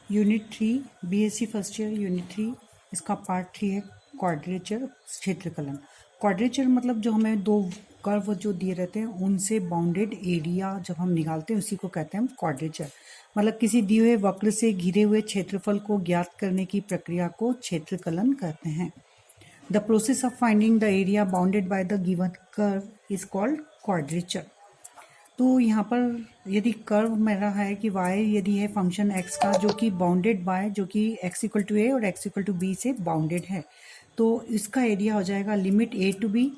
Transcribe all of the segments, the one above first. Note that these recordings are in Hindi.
Unit 3 BSc first year unit 3 इसका पार्ट 3 है क्वाड्रेचर क्षेत्रफलन। क्वाड्रेचर मतलब जो हमें दो कर्व जो दिए रहते हैं उनसे बाउंडेड एरिया जब हम निकालते हैं उसी को कहते हैं हम क्वाड्रेचर। मतलब किसी दिए हुए वक्र से घिरे हुए क्षेत्रफल को ज्ञात करने की प्रक्रिया को क्षेत्रफलन कहते हैं। The process of finding the area bounded by the given curve is called quadrature. तो यहाँ पर यदि कर्व मेरा है कि y यदि है फंक्शन x का जो कि बाउंडेड बाय जो कि x इक्वल टू ए और x इक्वल टू बी से बाउंडेड है, तो इसका एरिया हो जाएगा limit a to b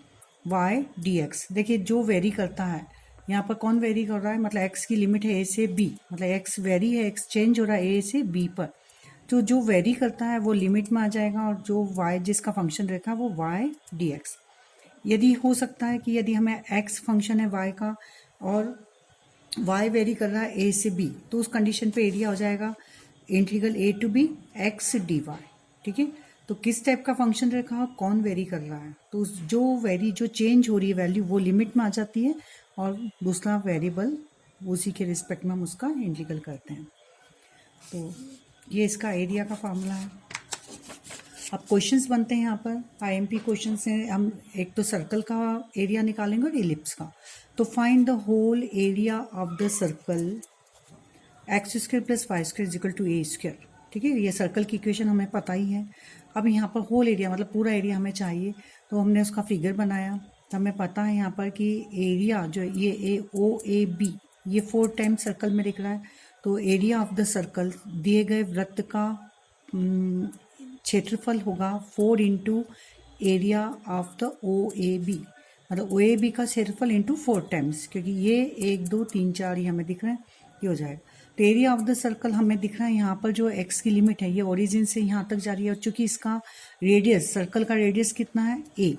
y dx। देखिए जो वेरी करता है यहाँ पर कौन वेरी कर रहा है, मतलब x की लिमिट है a से b, मतलब x वेरी है, x चेंज हो रहा है a से b पर। तो जो वेरी करता है वो लिमिट में आ जाएगा और जो y जिसका फंक्शन रखा है वो y dx। यदि हो सकता है कि यदि हमें x फंक्शन है y का और y वेरी कर रहा है a से b, तो उस कंडीशन पे एरिया हो जाएगा integral a to b x dy। ठीक है, तो किस टाइप का फंक्शन रखा, कौन वेरी कर रहा है, तो जो वेरी जो चेंज हो रही है वैल्यू वो लिमिट में आ जाती है और दूसरा वेरिएबल उसी के रिस्पेक्ट में हम उसका इंटीग्रल करते हैं। तो ये इसका एरिया का फॉर्मूला है। अब क्वेश्चंस बनते हैं यहाँ पर आईएमपी क्वेश्चंस हैं। हम एक तो सर्कल का एरिया निकालेंगे और इलिप्स का। तो find the whole area of the circle x square plus y square is equal to a square. ठीक है, ये सर्कल की इक्वेशन हमें पता ही है। अब यहाँ पर होल एरिया मतलब पूरा एरिया हमें चाहिए, तो हमने उसका फिगर बनाया। तो हमें पता है यहाँ पर कि एरिया जो ये ए ओ ए बी ये 4 टाइम्स सर्कल में दिख रहा है। तो एरिया ऑफ द सर्कल दिए गए वृत्त का क्षेत्रफल होगा 4 into area of the O A B, मतलब ओ ए बी का क्षेत्रफल इंटू 4 टाइम्स, क्योंकि ये 1 2 3 4 ये हमें दिख रहे हैं, ये हो जाएगा। तो एरिया ऑफ द सर्कल हमें दिख रहा है यहाँ पर जो एक्स की लिमिट है ये ओरिजिन से यहाँ तक जा रही है और चूंकि इसका रेडियस सर्कल का रेडियस कितना है ए,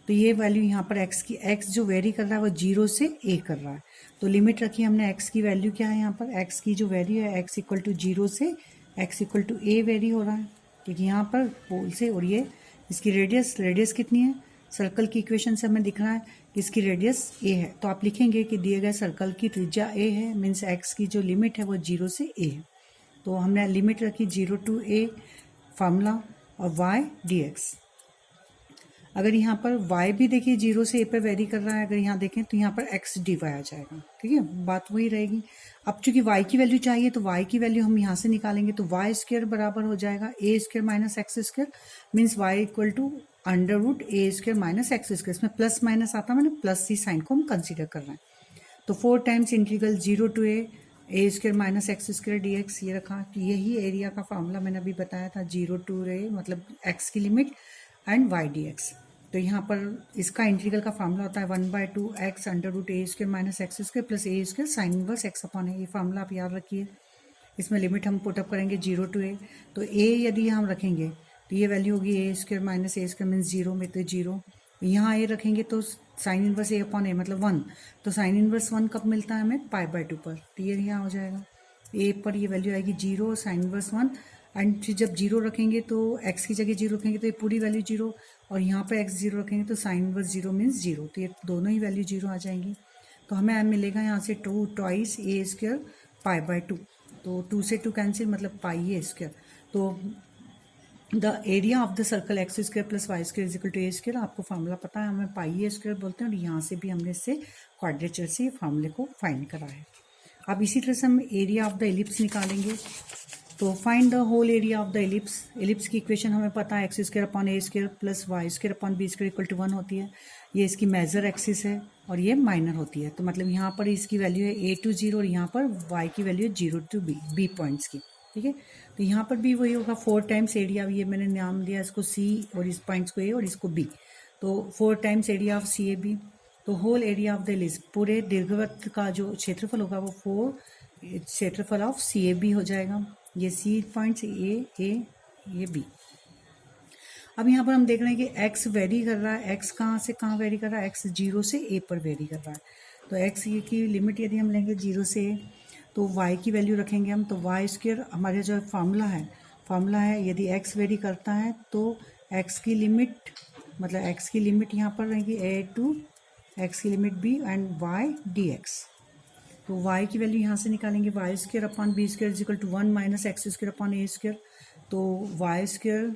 तो ये वैल्यू यहाँ पर एक्स की, एक्स जो वेरी कर रहा है वो 0 से ए कर रहा है। तो लिमिट रखी हमने एक्स की वैल्यू क्या है, यहाँ पर एक्स की जो वैल्यू है एक्स इक्वल टू 0 से x equal to a vary हो रहा है, क्योंकि यहाँ पर पोल से, और ये इसकी रेडियस कितनी है, सर्कल की इक्वेशन से हमें दिख रहा है कि इसकी रेडियस ए है। तो आप लिखेंगे कि दिए गए सर्कल की त्रिज्या ए है, मीन्स एक्स की जो लिमिट है वो 0 से ए है। तो हमने लिमिट रखी 0 टू ए फार्मूला और वाई डी एक्स। अगर यहाँ पर y भी देखिए 0 से a पे वेरी कर रहा है, अगर यहाँ देखें तो यहाँ पर x dy आ जाएगा। ठीक है, बात वही रहेगी। अब चूंकि y की वैल्यू चाहिए तो y की वैल्यू हम यहाँ से निकालेंगे, तो वाई स्क्वायर बराबर हो जाएगा a square minus x square, means y equal to under root a square minus x square. इसमें प्लस माइनस आता है, मैंने प्लस सी साइन को हम कंसिडर कर रहे हैं। तो 4 times integral 0 to a square minus x square d x ये रखा। तो यही एरिया का फॉर्मूला मैंने अभी बताया था, 0 टू ए मतलब एक्स की limit and y d x. तो यहाँ पर इसका इंटीग्रल का फार्मूला होता है 1/2 x under root a square minus x square plus a square sine inverse x upon है। ये फार्मूला आप याद रखिए। इसमें लिमिट हम पुटअप करेंगे 0 टू ए, तो ए यदि हम रखेंगे तो ये वैल्यू होगी ए स्क्वायर माइनस ए स्क्वायर मीन्स 0 में, तो 0 यहाँ ए रखेंगे तो साइन इनवर्स ए अपॉन ए मतलब 1, तो साइन इनवर्स 1 कब मिलता है हमें, π/2 पर। तो ये यहाँ हो जाएगा ए पर ये वैल्यू आएगी 0 साइन इनवर्स 1, एंड फिर जब 0 रखेंगे तो x की जगह 0 रखेंगे तो ये पूरी वैल्यू 0, और यहाँ पर x 0 रखेंगे तो साइन इनवर्स 0 मीन्स 0, तो ये दोनों ही वैल्यू 0 आ जाएंगी। तो हमें मिलेगा यहाँ से 2 ट्वाइस ए स्क्वायर π/2, तो 2 से 2 कैंसिल मतलब पाई ए स्क्वायर। तो the area of the circle x square plus y square is equal to a square, आपको फार्मूला पता है, हमें पाई ए स्क्वायर बोलते हैं, और यहाँ से भी हमने इससे क्वाड्रेचर से फार्मूले को फाइंड करा है। अब इसी तरह से हम एरिया ऑफ द एलिप्स निकालेंगे। तो find the whole area of the ellipse. Ellipse की इक्वेशन हमें पता है x square upon a square plus y square upon b square equal to 1 होती है। ये इसकी मेजर एक्सिस है और ये माइनर होती है, तो मतलब यहाँ पर इसकी वैल्यू है ए टू 0 और यहाँ पर वाई की वैल्यू है 0 टू बी पॉइंट्स की। ठीक है, तो यहाँ पर भी वही होगा 4 टाइम्स एरिया, ये मैंने नाम दिया इसको सी और इस पॉइंट्स को ए और इसको बी, तो 4 times area of C A B. तो whole area of the ellipse पूरे दीर्घवृत्त का जो क्षेत्रफल होगा वो 4 क्षेत्रफल ऑफ सी ए बी हो जाएगा। ये सी पॉइंट्स ये बी। अब यहाँ पर हम देख रहे हैं कि x वेरी कर रहा है, x कहाँ से कहाँ वेरी कर रहा है, x 0 से a पर वेरी कर रहा है। तो x की लिमिट यदि हम लेंगे 0 से a, तो y की वैल्यू रखेंगे हम, तो वाई स्क्वायर हमारे जो फार्मूला है यदि x वेरी करता है तो x की लिमिट मतलब x की लिमिट यहाँ पर रहेगी a टू x की limit b and y dx। तो y की वैल्यू यहाँ से निकालेंगे, y square upon b square is equal to 1 minus x square upon a square. तो वाई स्क्र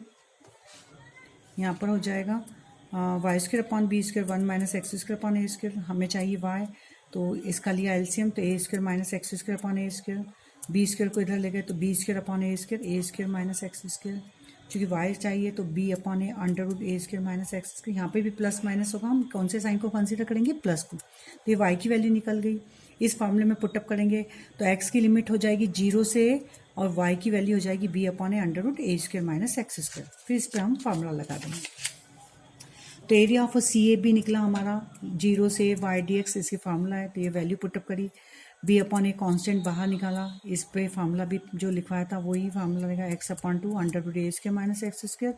यहाँ पर हो जाएगा y square upon b square 1 minus x square upon a square. हमें चाहिए y, तो इसका लिया एलसीएम, तो a square minus x square upon a square. B square को इधर ले गए तो B square upon a square minus x square. चूँकि y चाहिए तो b upon a under root a square minus x square. यहाँ पे भी प्लस माइनस होगा, हम कौन से साइन को कंसीडर करेंगे, प्लस को। तो ये y की वैल्यू निकल गई। इस फॉर्मूले में पुटअप करेंगे तो x की लिमिट हो जाएगी 0 से और y की वैल्यू हो जाएगी b upon a under root a square minus x square. फिर इस पर हम फार्मूला लगा देंगे। तो area of C A B निकला हमारा 0 से वाई डी एक्स, इसकी फार्मूला है। तो ये वैल्यू पुटअप करी, बी अपॉन ए कॉन्स्टेंट बाहर निकाला, इस पे फार्मूला भी जो लिखवाया था वही फार्मूला रहेगा, x upon 2 under root a square minus x square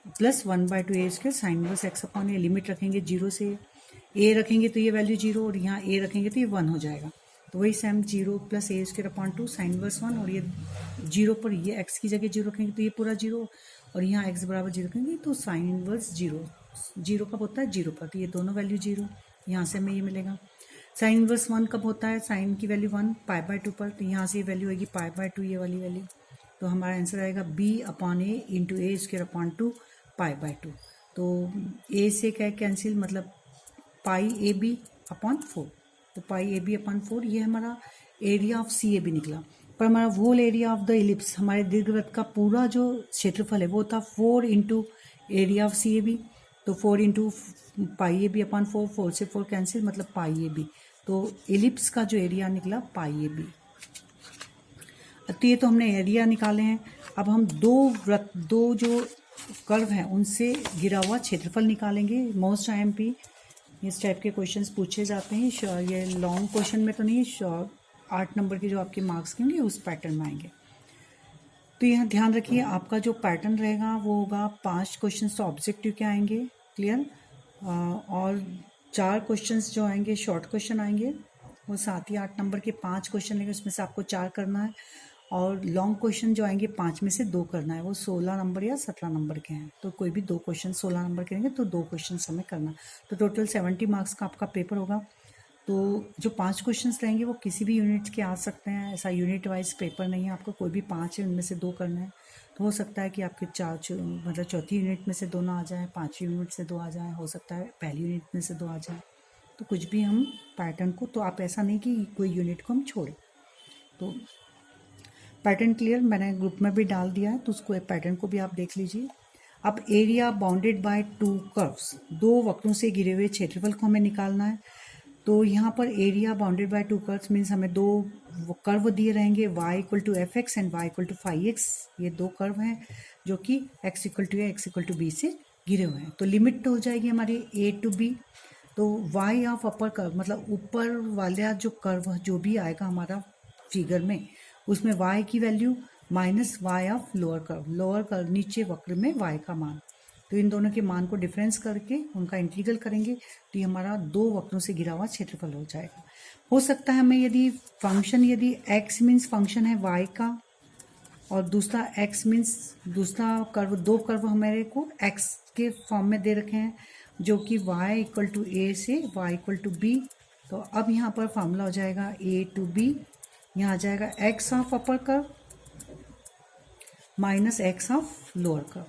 plus 1/2 a square sine inverse x upon a. Limit रखेंगे 0 से, ए रखेंगे तो ये वैल्यू 0 और यहाँ ए रखेंगे तो ये 1 हो जाएगा। तो वही सेम 0 प्लस ए स्क्र अपॉन 2 साइन इनवर्स 1, और ये 0 पर ये एक्स की जगह 0 रखेंगे तो ये पूरा 0, और यहाँ एक्स बराबर 0 रखेंगे तो साइन इनवर्स 0। 0 कब होता है, 0 पर, तो ये दोनों वैल्यू 0, यहाँ से हमें ये मिलेगा। साइन इनवर्स 1 कब होता है, साइन की वैल्यू 1 पाई/2 पर, तो यहाँ से ये वैल्यू होगी पाई/2, ये वाली वैल्यू। तो हमारा आंसर आएगा b अपॉन ए इंटू ए स्क्र अपॉन 2 पाई/2। तो a से क्या कैंसिल, मतलब पाई ए बी अपॉन 4, तो पाई ए बी अपॉन 4, ये हमारा area of C A B निकला। पर हमारा whole area of the ellipse, हमारे दीर्घवृत्त का पूरा जो क्षेत्रफल है वो था 4 into area of C A B. तो 4 into pi a b upon 4, 4 से 4 कैंसिल, मतलब पाई ए बी। तो इलिप्स का जो एरिया निकला पाई ए बी। तो ये तो हमने एरिया निकाले हैं। अब हम दो जो कर्व हैं उनसे गिरा हुआ क्षेत्रफल निकालेंगे। मोस्ट IMP इस टाइप के क्वेश्चंस पूछे जाते हैं। ये लॉन्ग क्वेश्चन में तो नहीं, 8 नंबर के जो आपके मार्क्स के होंगे उस पैटर्न में आएंगे। तो यहाँ ध्यान रखिए, आपका जो पैटर्न रहेगा वो होगा 5 क्वेश्चन तो ऑब्जेक्टिव के आएंगे, क्लियर, और 4 क्वेश्चंस जो आएंगे शॉर्ट क्वेश्चन आएंगे, वो साथ ही 8 नंबर के 5 क्वेश्चन लेंगे, उसमें से आपको 4 करना है। और लॉन्ग क्वेश्चन जो आएंगे 5 में से 2 करना है, वो 16 नंबर या 17 नंबर के हैं। तो कोई भी 2 क्वेश्चन 16 नंबर के रहेंगे तो 2 क्वेश्चन हमें करना। तो टोटल 70 मार्क्स का आपका पेपर होगा। तो जो 5 क्वेश्चंस रहेंगे वो किसी भी यूनिट के आ सकते हैं, ऐसा यूनिट वाइज पेपर नहीं है। आपको कोई भी 5 है उनमें से 2 करना है। तो हो सकता है कि आपके मतलब चौथी यूनिट में से 2 ना आ जाए, 5वीं यूनिट से 2 आ जाए, हो सकता है पहली यूनिट में से 2 आ जाए। तो कुछ भी हम पैटर्न को, तो आप ऐसा नहीं कि कोई यूनिट को हम छोड़ें। तो पैटर्न क्लियर, मैंने ग्रुप में भी डाल दिया है, तो उसको पैटर्न को भी आप देख लीजिए। अब एरिया बाउंडेड बाय 2 कर्व्स, 2 वक्रों से घिरे हुए क्षेत्रफल को हमें निकालना है। तो यहाँ पर area bounded by 2 curves means हमें 2 कर्व दिए रहेंगे, y equal to f x and y equal to phi x. ये 2 कर्व हैं जो कि x equal to a, x equal to b से घिरे हुए हैं। तो लिमिट तो हो जाएगी हमारी a टू b। तो y ऑफ अपर कर्व, मतलब ऊपर वाला जो कर्व जो भी आएगा हमारा फिगर में, उसमें y की value minus y of lower curve नीचे वक्र में y का मान। तो इन दोनों के मान को डिफरेंस करके उनका इंटीग्रल करेंगे तो ये हमारा 2 वक्रों से घिरा हुआ क्षेत्रफल हो जाएगा। हो सकता है हमें यदि फंक्शन, यदि x मीन्स फंक्शन है y का और दूसरा x मीन्स दूसरा कर्व, 2 कर्व हमारे को x के फॉर्म में दे रखे हैं जो कि y इक्वल टू ए से y इक्वल टू बी। तो अब यहाँ पर फॉर्मूला हो जाएगा a टू b, यहाँ आ जाएगा x of upper curve minus x of lower curve,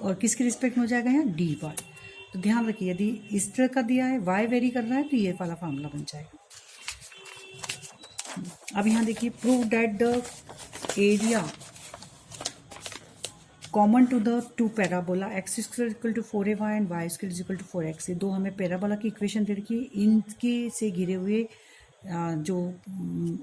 और किसके रिस्पेक्ट में हो जाएगा यहाँ dy। तो ध्यान रखिए, यदि इस तरह का दिया है, y वेरी कर रहा है, तो ये वाला फार्मूला बन जाएगा। अब यहाँ देखिए, prove that the area common to the 2 parabola x square equal to 4ay and y square equal to 4x, ये 2 हमें पैराबोला की इक्वेशन दे रखी है। इनके से घिरे हुए जो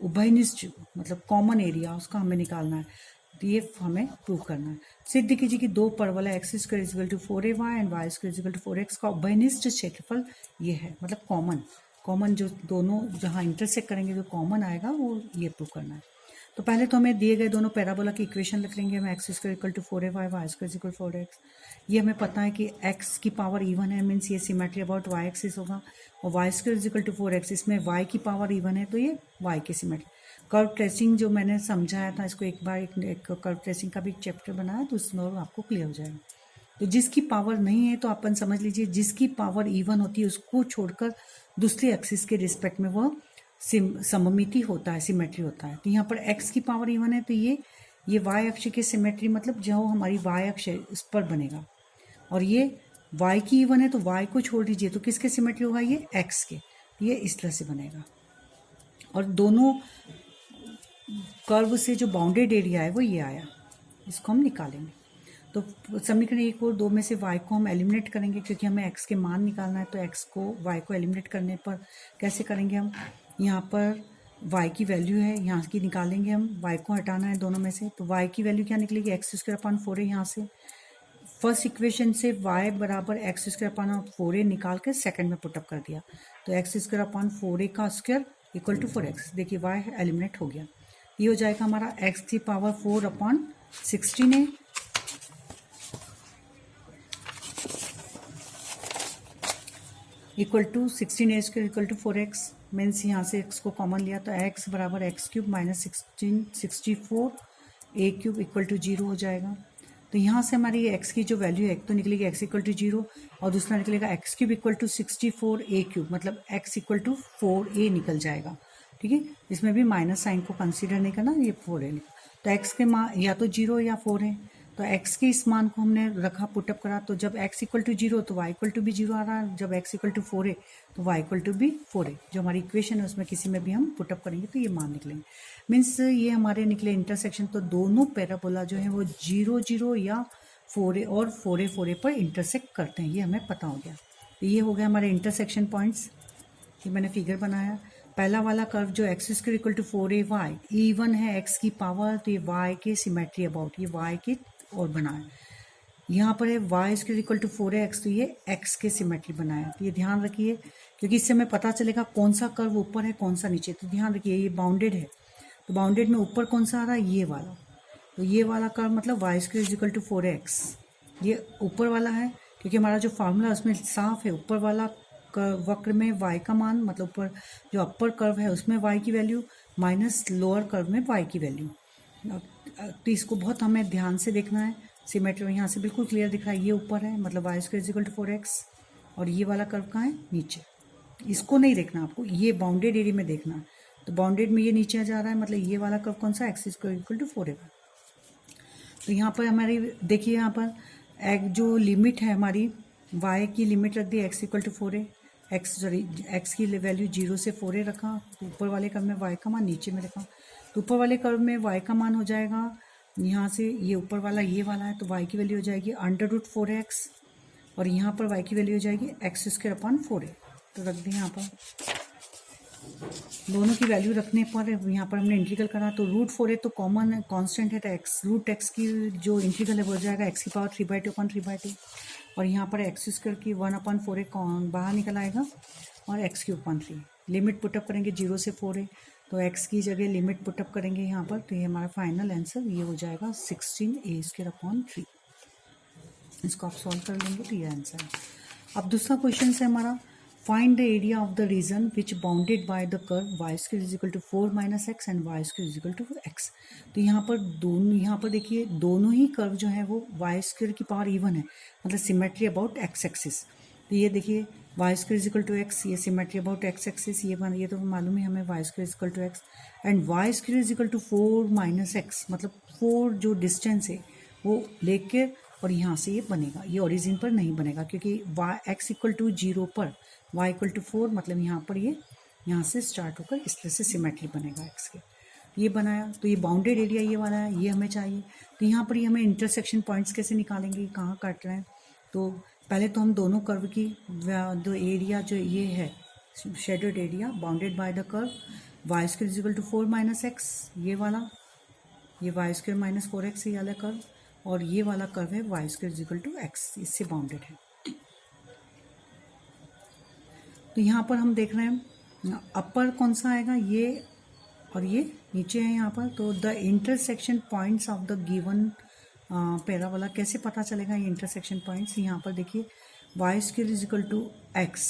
उभयनिष्ठ मतलब कॉमन एरिया, उसका हमें निकालना है। तो ये हमें प्रूव करना है। सिद्ध कीजिए कि 2 परवला x square equal to 4ay and y square equal to 4x का उभयनिष्ठ क्षेत्रफल ये है, मतलब कॉमन जो दोनों जहाँ इंटरसेक्ट करेंगे जो कॉमन आएगा वो ये प्रूव करना है। तो पहले तो हमें दिए गए दोनों पैराबोला की इक्वेशन लिख लेंगे। हम x square equal to 4ay, y square equal 4x। ये हमें पता है कि x की पावर इवन है, मीन्स ये सिमेट्री अबाउट y एक्सिस होगा, और y square equal to 4x, इसमें y की पावर इवन है तो ये y की सिमेट्री। कर्व ट्रेसिंग जो मैंने समझाया था, इसको एक बार एक कर्व ट्रेसिंग का भी चैप्टर बनाया, तो उसमें आपको क्लियर हो जाएगा। तो जिसकी पावर नहीं है तो अपन समझ लीजिए जिसकी पावर इवन होती है उसको छोड़कर दूसरे एक्सिस के रिस्पेक्ट में वह सममिति होता है, सिमेट्री होता है। तो यहाँ पर x की पावर इवन है तो ये y अक्ष की सिमेट्री मतलब जो हमारी y अक्ष है उस पर बनेगा, और ये y की इवन है तो y को छोड़ दीजिए तो किसके सिमेट्री होगा, ये x के। ये इस तरह से बनेगा, और दोनों कर्व से जो बाउंडेड एरिया है वो ये आया, इसको हम निकालेंगे। तो समीकरण 1 और 2 में से y को हम एलिमिनेट करेंगे क्योंकि हमें x के मान निकालना है, तो x को y को एलिमिनेट करने पर कैसे करेंगे हम, यहाँ पर y की वैल्यू है, यहाँ की निकालेंगे हम, y को हटाना है दोनों में से, तो y की वैल्यू क्या निकलेगी, x² है। यहाँ से फर्स्ट इक्वेशन से y बराबर x² निकाल के सेकंड में पुटअप कर दिया, तो x² का स्क्वायर इक्वल टू 4x। देखिए y एलिमिनेट हो गया, ये हो जाएगा हमारा x की पावर 4/16 है, equal to 16a² equal to 4x। Means यहाँ से x को कॉमन लिया तो x बराबर x³ minus 64a³ equal to 0 हो जाएगा। तो यहाँ से हमारी x की जो वैल्यू है, एक तो निकलेगी x इक्वल टू 0 और दूसरा निकलेगा x³ इक्वल टू 64a³, मतलब x इक्वल टू 4a निकल जाएगा। ठीक है, इसमें भी माइनस साइन को कंसीडर नहीं करना, ये 4 है। तो x के मान या तो 0 या 4 है, तो x के इस मान को हमने रखा, पुटअप करा, तो जब x इक्वल टू 0 तो y इक्वल टू भी 0 आ रहा है, जब x इक्वल टू 4 है तो y इक्वल टू भी 4 है। जो हमारी इक्वेशन है उसमें किसी में भी हम पुटअप करेंगे तो ये मान निकलेंगे। मीन्स ये हमारे निकले इंटरसेक्शन, तो दोनों पैराबोला जो है वो 0 0 या 4a और 4a पर इंटरसेक्ट करते हैं, ये हमें पता हो गया। तो ये हो गया हमारे इंटरसेक्शन पॉइंट्स। ये मैंने फिगर बनाया, पहला वाला कर्व जो x² equal to 4ay even है x की पावर, तो ये y के सिमेट्री अबाउट, ये y के और बनाया। यहाँ पर है y² इक्वल टू 4x, तो ये x के सिमेट्री बनाया। तो ये ध्यान रखिए क्योंकि इससे हमें पता चलेगा कौन सा कर्व ऊपर है कौन सा नीचे। तो ध्यान रखिए ये बाउंडेड है, तो बाउंडेड में ऊपर कौन सा आ रहा है, ये वाला। तो ये वाला कर्व मतलब y² इक्वल टू 4x, ये ऊपर वाला है क्योंकि हमारा जो फार्मूला उसमें साफ है, ऊपर वाला वक्र में y का मान, मतलब ऊपर जो अपर कर्व है उसमें y की वैल्यू माइनस लोअर कर्व में y की वैल्यू। तो इसको बहुत हमें ध्यान से देखना है। सिमेट्री यहाँ से बिल्कुल क्लियर दिख रहा है, ये ऊपर है मतलब y² इक्वल टू 4x, और ये वाला कर्व कहाँ है, नीचे। इसको नहीं देखना आपको, ये बाउंडेड एरिया में देखना है। तो बाउंडेड में ये नीचे जा रहा है, मतलब ये वाला कर्व कौन सा, x² इक्वल टू 4 है। तो यहाँ पर हमारी देखिए, यहाँ पर एक जो लिमिट है हमारी y की लिमिट रख दी x equal to 4a, x की वैल्यू 0 से 4a रखा, तो ऊपर वाले कर्व में y का मान नीचे में रखा, तो ऊपर वाले कर्व में y का मान हो जाएगा यहाँ से, ये ऊपर वाला ये वाला है तो y की वैल्यू हो जाएगी √4x, और यहाँ पर y की वैल्यू हो जाएगी x²/4a। तो रख दें यहाँ पर, दोनों की वैल्यू रखने पर यहाँ पर हमने इंटीग्रल करा तो √4a तो कॉमन कांस्टेंट है, तो √x की जो इंटीग्रल है वो हो जाएगा x की पावर 3/2/3/2, और यहाँ पर x² की 1/4a बाहर निकल आएगा और x³/3। लिमिट पुटअप करेंगे 0 से 4a, तो x की जगह लिमिट पुटअप करेंगे यहाँ पर, तो ये हमारा फाइनल आंसर ये हो जाएगा 16a²/3। इसको आप सॉल्व कर लेंगे तो ये आंसर है। अब दूसरा क्वेश्चन है हमारा, find the area of the region which bounded by the curve y² equal to 4 - x and y² equal to x। तो यहाँ पर देखिए दोनों ही कर्व जो है वो y² की पावर इवन है, मतलब सिमेट्री अबाउट x एक्सिस। तो ये देखिए y² इक्वल टू x, ये सिमेट्री अबाउट x एक्सिस, ये तो मालूम है हमें y² equal to x, and y² equal to 4 - x, मतलब 4 जो डिस्टेंस है वो लेके और यहाँ से ये बनेगा, ये ओरिजिन पर नहीं बनेगा क्योंकि x इक्वल टू 0 पर y इक्वल टू 4, मतलब यहाँ पर ये यहाँ से स्टार्ट होकर इस तरह से सिमेट्री बनेगा x के। ये बनाया, तो ये बाउंडेड एरिया ये वाला है, ये हमें चाहिए। तो यहाँ पर ये हमें इंटरसेक्शन पॉइंट्स कैसे निकालेंगे, कहाँ काट रहे हैं। तो पहले तो हम दोनों कर्व की जो एरिया जो ये है shaded area bounded by the curve y² equal to 4 - x, ये वाला, ये y² - 4x ये वाला कर्व, और ये वाला कर्व है y² इक्वल टू x, इससे बाउंडेड है। तो यहाँ पर हम देख रहे हैं अपर कौन सा आएगा, ये और ये नीचे है यहाँ पर। तो the intersection points of the given parabola, कैसे पता चलेगा ये इंटरसेक्शन पॉइंट्स। यहाँ पर देखिए y² इक्वल टू x,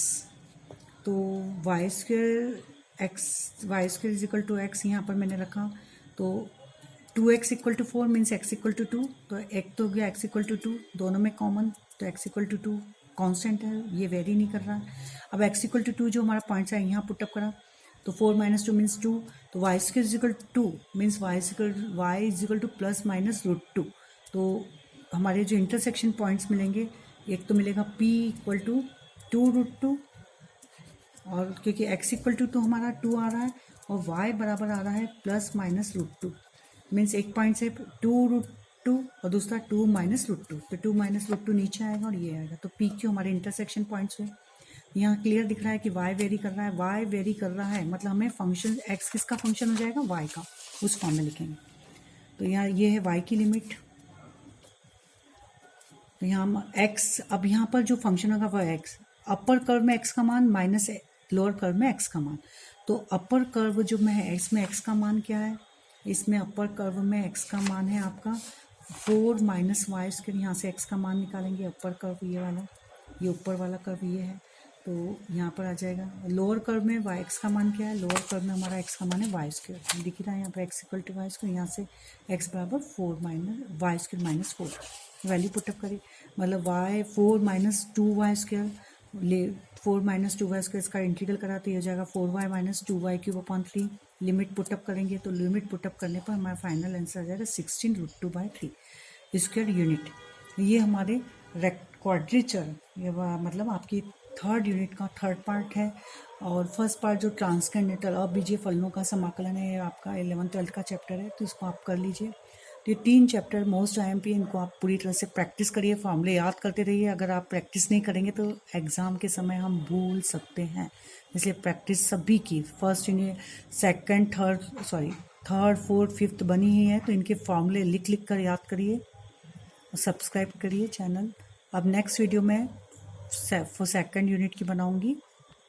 तो y² इक्वल टू x यहाँ पर मैंने रखा, तो 2x equal to 4 means x equal to 2, तो एक तो हो गया x इक्वल टू 2, दोनों में कॉमन, तो x इक्वल टू 2 कांस्टेंट है, ये वेरी नहीं कर रहा। अब x इक्वल टू 2 जो हमारा पॉइंट्स है यहाँ पुटअप करा, तो 4 माइनस 2 मीन्स 2, तो y square is equal to 2 means y is equal to plus minus root 2। तो हमारे जो इंटरसेक्शन पॉइंट्स मिलेंगे, एक तो मिलेगा p इक्वल टू 2√2, और क्योंकि x इक्वल टू हमारा 2 आ रहा है और y बराबर आ रहा है प्लस माइनस √2, मीन्स एक पॉइंट से 2√2 और दूसरा 2 माइनस √2, तो 2 माइनस √2 नीचे आएगा और ये आएगा। तो पी क्यू हमारे इंटरसेक्शन पॉइंट्स हुए। यहाँ क्लियर दिख रहा है कि y वेरी कर रहा है, y वेरी कर रहा है मतलब हमें फंक्शन x किसका फंक्शन हो जाएगा, y का, उस फॉर्म में लिखेंगे। तो यहाँ ये है y की लिमिट, तो यहाँ हम x, अब यहाँ पर जो फंक्शन होगा वह x, अपर कर्व में x का मान माइनस लोअर कर्व में x का मान। तो अपर कर्व जो में है इसमें x का मान क्या है, इसमें अपर कर्व में x का मान है आपका 4 माइनस वाई स्क्वायर, यहाँ से x का मान निकालेंगे। अपर कर्व ये वाला, ये ऊपर वाला कर्व ये है, तो यहाँ पर आ जाएगा। लोअर कर्व में वाई एक्स का मान क्या है, लोअर कर्व में हमारा x का मान है वाई स्क्वायर, दिख रहा है यहाँ पर x equal to y square, यहाँ से x बराबर 4 minus y square minus 4, value put up करिए, मतलब y 4 माइनस 2 वाई स्क्वायर ले 4 माइनस 2 वाई स्क्वायर, इसका इंटीग्रल करा तो ये हो जाएगा 4y minus 2y cube upon 3। Limit put up करेंगे तो लिमिट पुटअप करने पर हमारा फाइनल आंसर आ जाएगा 16√2/3 स्क्वायर यूनिट। ये हमारे क्वाड्रेचर, ये मतलब आपकी थर्ड यूनिट का थर्ड पार्ट है। और फर्स्ट पार्ट जो ट्रांसकेंडेंटल अबीजीय फलनों का समाकलन है, आपका 11th-12th का चैप्टर है, तो इसको आप कर लीजिए। तो ये 3 चैप्टर मोस्ट IMP, इनको आप पूरी तरह से प्रैक्टिस करिए, फॉर्मूले याद करते रहिए। अगर आप प्रैक्टिस नहीं करेंगे तो एग्ज़ाम के समय हम भूल सकते हैं, इसलिए प्रैक्टिस सभी की, first unit, second, third, fourth, fifth बनी ही है, तो इनके फॉर्मूले लिख कर याद करिए और सब्सक्राइब करिए चैनल। अब नेक्स्ट वीडियो में सेकंड यूनिट की बनाऊंगी।